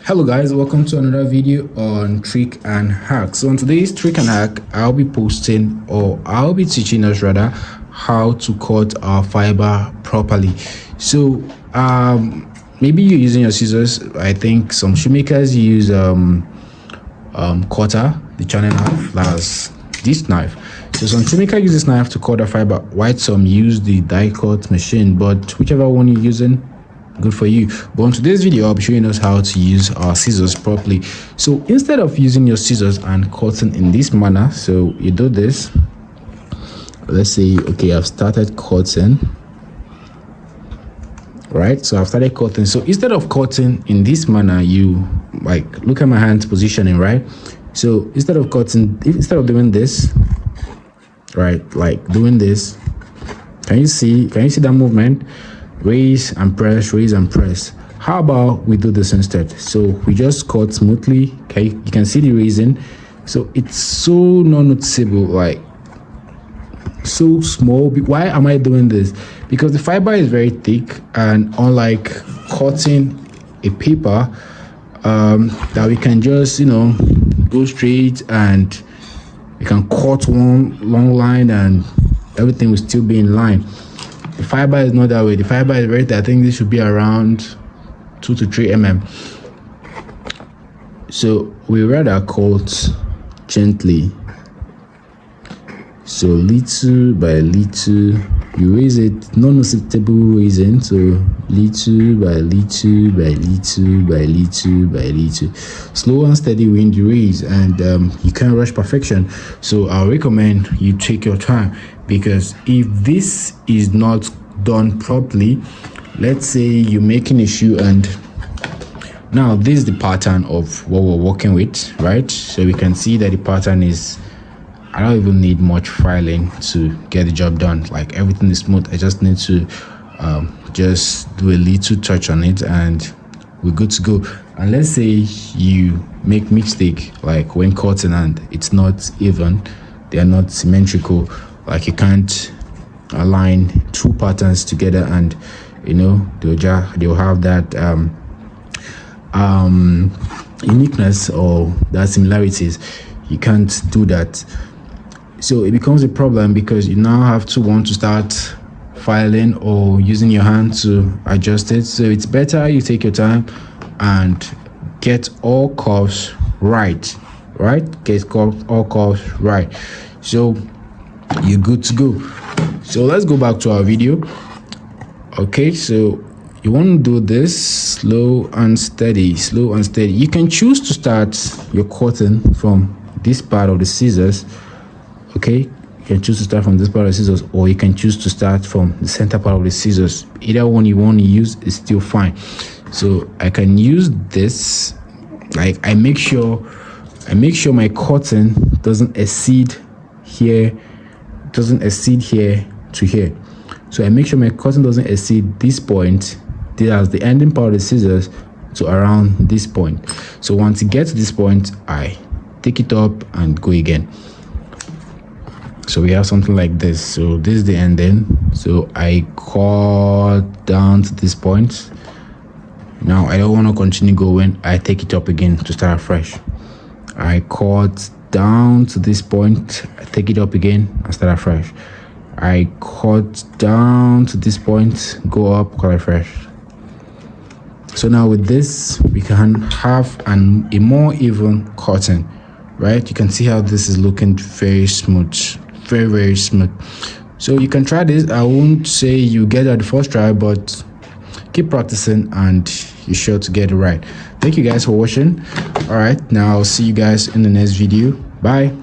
Hello guys, welcome to another video on trick and hack. So on today's trick and hack, I'll be teaching us rather how to cut our fiber properly. So maybe you're using your scissors. I think some shoemakers use cutter, the channel knife, that's this knife. So some shoemaker use this knife to cut the fiber, while some use the die cut machine, but whichever one you're using, good for you. But on today's video, I'll be showing us how to use our scissors properly. So instead of using your scissors and cutting in this manner, so you do this. Let's say, okay, I've started cutting, right? So I've started cutting. So instead of cutting in this manner, you like look at my hand positioning, right? So instead of doing this, right, like doing this, can you see that movement? Raise and press, raise and press. How about we do this instead? So we just cut smoothly. Okay, you can see the raising. So it's so non-noticeable, like so small. Why am I doing this? Because the fiber is very thick, and unlike cutting a paper that we can just go straight and we can cut one long line and everything will still be in line. The fiber is not that way. The fiber is very thin. I think this should be around 2 to 3 mm. So we rather cut gently. So little by little, you raise it, non-noticeable raising. So little by little by little by little by little. Slow and steady when you raise, and you can't rush perfection. So I recommend you take your time, because if this is not done properly, let's say you're making a shoe, and now this is the pattern of what we're working with, right? So we can see that the pattern is, I don't even need much filing to get the job done. Like everything is smooth. I just need to just do a little touch on it and we're good to go. And let's say you make mistake, like when cutting and it's not even, they are not symmetrical, like you can't align two patterns together, and they'll have that uniqueness or that similarities. You can't do that. So it becomes a problem, because you now have to want to start filing or using your hand to adjust it. So it's better you take your time and get all curves right. Get all curves right, so you're good to go. So let's go back to our video. Okay, so you want to do this slow and steady. You can choose to start your cutting from this part of the scissors. Okay, you can choose to start from this part of the scissors, or you can choose to start from the center part of the scissors. Either one you want to use is still fine. So I can use this, like I make sure my cutting doesn't exceed here to here. So I make sure my cutting doesn't exceed this point, that's the ending part of the scissors, to around this point. So once it gets to this point, I take it up and go again. So we have something like this. So this is the ending. So I cut down to this point. Now I don't want to continue going. I take it up again to start afresh. I cut down to this point. I take it up again and start afresh. I cut down to this point, go up, cut afresh. So now with this, we can have a more even cutting, right? You can see how this is looking very smooth, very smooth. So you can try this. I won't say you get it at the first try, but keep practicing and you're sure to get it right. Thank you guys for watching. All right, now I'll see you guys in the next video. Bye.